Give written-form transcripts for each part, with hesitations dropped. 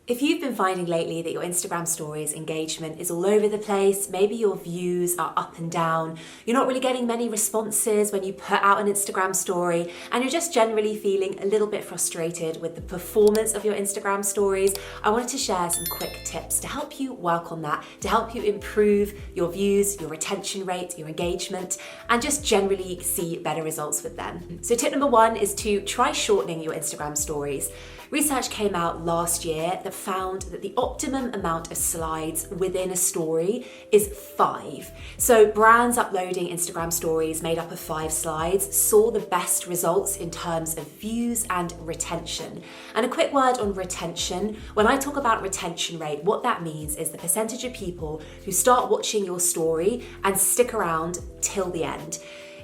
If you've been finding lately that your Instagram stories engagement is all over the place, maybe your views are up and down, you're not really getting many responses when you put out an Instagram story, and you're just generally feeling a little bit frustrated with the performance of your Instagram stories, I wanted to share some quick tips to help you work on that, to help you improve your views, your retention rate, your engagement, and just generally see better results with them. So tip number one is to try shortening your Instagram stories. Research came out last year that found that the optimum amount of slides within a story is 5. So brands uploading Instagram stories made up of 5 slides saw the best results in terms of views and retention. And a quick word on retention. When I talk about retention rate, what that means is the percentage of people who start watching your story and stick around till the end.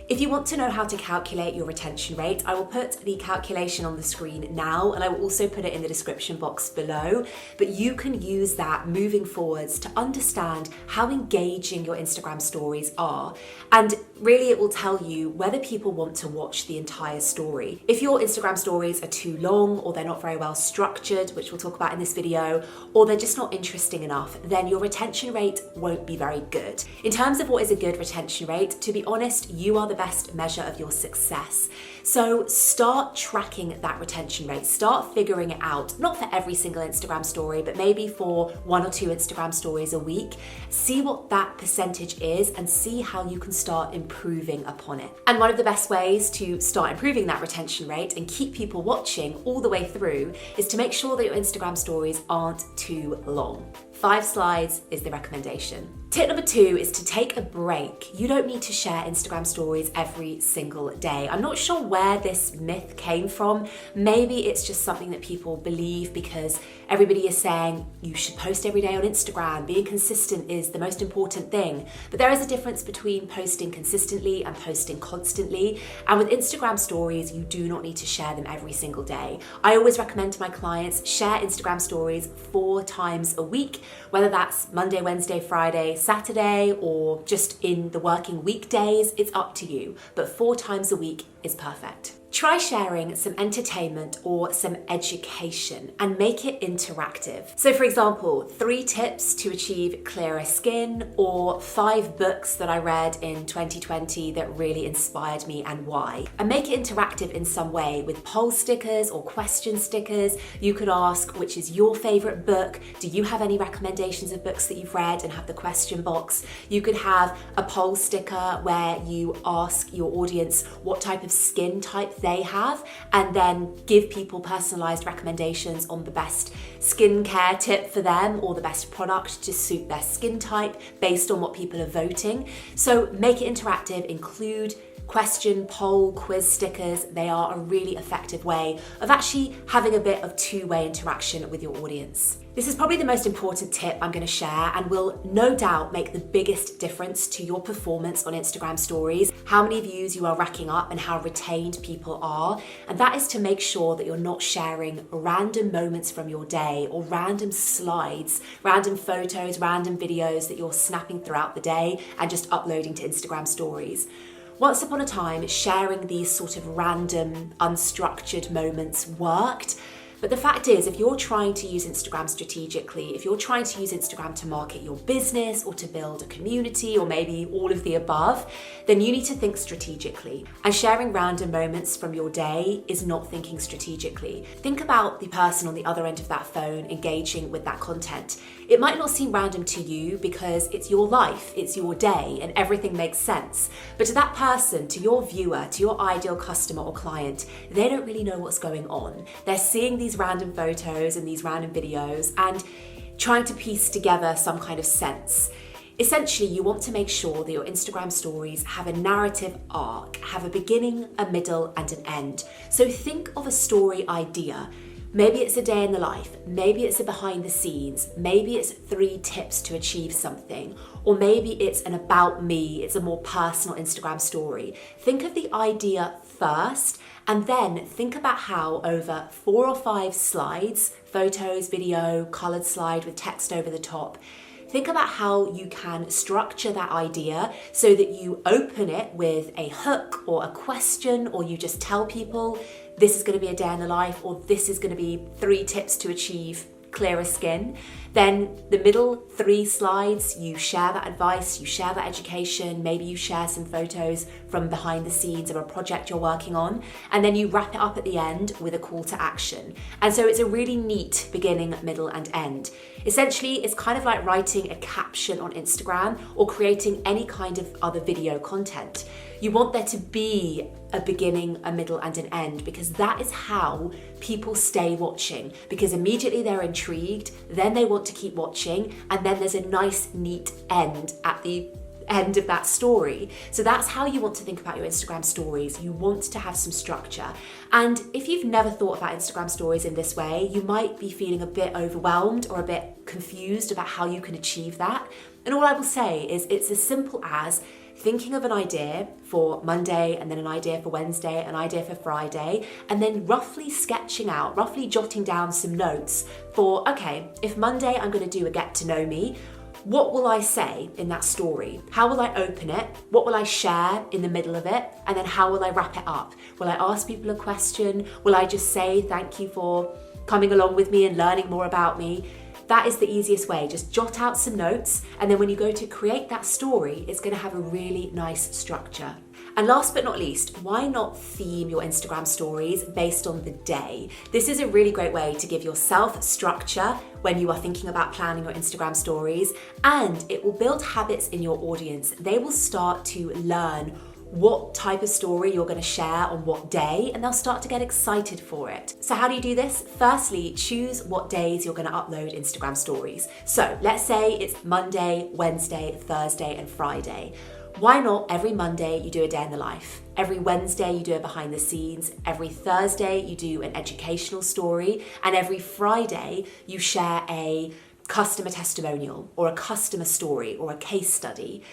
If you want to know how to calculate your retention rate, I will put the calculation on the screen now, and I will also put it in the description box below. But you can use that moving forwards to understand how engaging your Instagram stories are. And really it will tell you whether people want to watch the entire story. If your Instagram stories are too long, or they're not very well structured, which we'll talk about in this video, or they're just not interesting enough, then your retention rate won't be very good. In terms of what is a good retention rate, to be honest, you are the best measure of your success. So start tracking that retention rate. Start figuring it out, not for every single Instagram story, but maybe for 1 or 2 Instagram stories a week. See what that percentage is and see how you can start improving upon it. And one of the best ways to start improving that retention rate and keep people watching all the way through is to make sure that your Instagram stories aren't too long. 5 slides is the recommendation. Tip number 2 is to take a break. You don't need to share Instagram stories every single day. I'm not sure where this myth came from. Maybe it's just something that people believe because everybody is saying you should post every day on Instagram. Being consistent is the most important thing. But there is a difference between posting consistently and posting constantly. And with Instagram stories, you do not need to share them every single day. I always recommend to my clients, share Instagram stories 4 times a week, whether that's Monday, Wednesday, Friday, Saturday, or just in the working weekdays. It's up to you, but 4 times a week is perfect. Try sharing some entertainment or some education and make it interactive. So for example, 3 tips to achieve clearer skin, or 5 books that I read in 2020 that really inspired me and why. And make it interactive in some way with poll stickers or question stickers. You could ask, which is your favorite book? Do you have any recommendations of books that you've read, and have the question box. You could have a poll sticker where you ask your audience what type of skin type they have, and then give people personalized recommendations on the best skincare tip for them or the best product to suit their skin type based on what people are voting. So make it interactive, include question, poll, quiz stickers. They are a really effective way of actually having a bit of two-way interaction with your audience. This is probably the most important tip I'm going to share, and will no doubt make the biggest difference to your performance on Instagram stories, how many views you are racking up and how retained people are. And that is to make sure that you're not sharing random moments from your day or random slides, random photos, random videos that you're snapping throughout the day and just uploading to Instagram stories. Once upon a time, sharing these sort of random, unstructured moments worked. But the fact is, if you're trying to use Instagram strategically, if you're trying to use Instagram to market your business or to build a community, or maybe all of the above, then you need to think strategically. And sharing random moments from your day is not thinking strategically. Think about the person on the other end of that phone engaging with that content. It might not seem random to you because it's your life, it's your day, and everything makes sense. But to that person, to your viewer, to your ideal customer or client, they don't really know what's going on. They're seeing these random photos and these random videos and trying to piece together some kind of sense. Essentially, you want to make sure that your Instagram stories have a narrative arc, have a beginning, a middle, and an end. So think of a story idea. Maybe it's a day in the life, maybe it's a behind the scenes, maybe it's 3 tips to achieve something, or maybe it's an about me, it's a more personal Instagram story. Think of the idea first, and then think about how over 4 or 5 slides, photos, video, colored slide with text over the top, think about how you can structure that idea so that you open it with a hook or a question, or you just tell people this is going to be a day in the life, or this is going to be 3 tips to achieve clearer skin. Then the middle 3 slides, you share that advice, you share that education, maybe you share some photos from behind the scenes of a project you're working on, and then you wrap it up at the end with a call to action. And so it's a really neat beginning, middle, and end. Essentially, it's kind of like writing a caption on Instagram or creating any kind of other video content. You want there to be a beginning, a middle, and an end, because that is how people stay watching, because immediately they're intrigued, then they want to keep watching, and then there's a nice, neat end at the end of that story. So that's how you want to think about your Instagram stories. You want to have some structure. And if you've never thought about Instagram stories in this way, you might be feeling a bit overwhelmed or a bit confused about how you can achieve that. And all I will say is it's as simple as thinking of an idea for Monday, and then an idea for Wednesday, an idea for Friday, and then roughly sketching out, roughly jotting down some notes for, okay, if Monday I'm going to do a get to know me, what will I say in that story? How will I open it? What will I share in the middle of it? And then how will I wrap it up? Will I ask people a question? Will I just say thank you for coming along with me and learning more about me? That is the easiest way. Just jot out some notes, and then when you go to create that story, it's going to have a really nice structure. And last but not least, why not theme your Instagram stories based on the day? This is a really great way to give yourself structure when you are thinking about planning your Instagram stories, and it will build habits in your audience. They will start to learn what type of story you're going to share on what day, and they'll start to get excited for it. So how do you do this? Firstly, choose what days you're going to upload Instagram stories. So let's say it's Monday, Wednesday, Thursday, and Friday. Why not every Monday you do a day in the life? Every Wednesday you do a behind the scenes, every Thursday you do an educational story, and every Friday you share a customer testimonial or a customer story or a case study.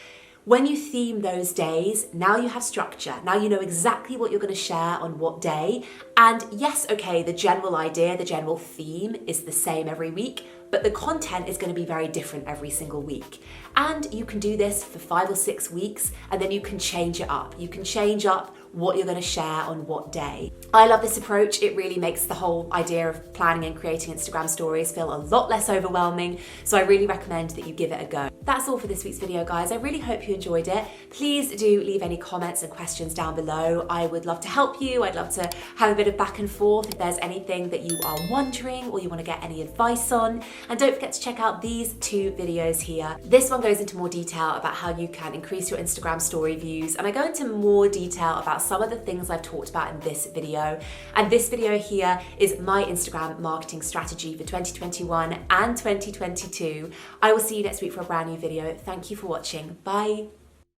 When you theme those days, now you have structure. Now you know exactly what you're going to share on what day. And yes, okay, the general idea, the general theme is the same every week, but the content is going to be very different every single week. And you can do this for 5 or 6 weeks, and then you can change it up. You can change up what you're going to share on what day. I love this approach. It really makes the whole idea of planning and creating Instagram stories feel a lot less overwhelming. So I really recommend that you give it a go. That's all for this week's video, guys. I really hope you enjoyed it. Please do leave any comments and questions down below. I would love to help you. I'd love to have a bit of back and forth if there's anything that you are wondering or you want to get any advice on. And don't forget to check out these 2 videos here. This one goes into more detail about how you can increase your Instagram story views, and I go into more detail about some of the things I've talked about in this video. And this video here is my Instagram marketing strategy for 2021 and 2022. I will see you next week for a brand new video. Thank you for watching. Bye.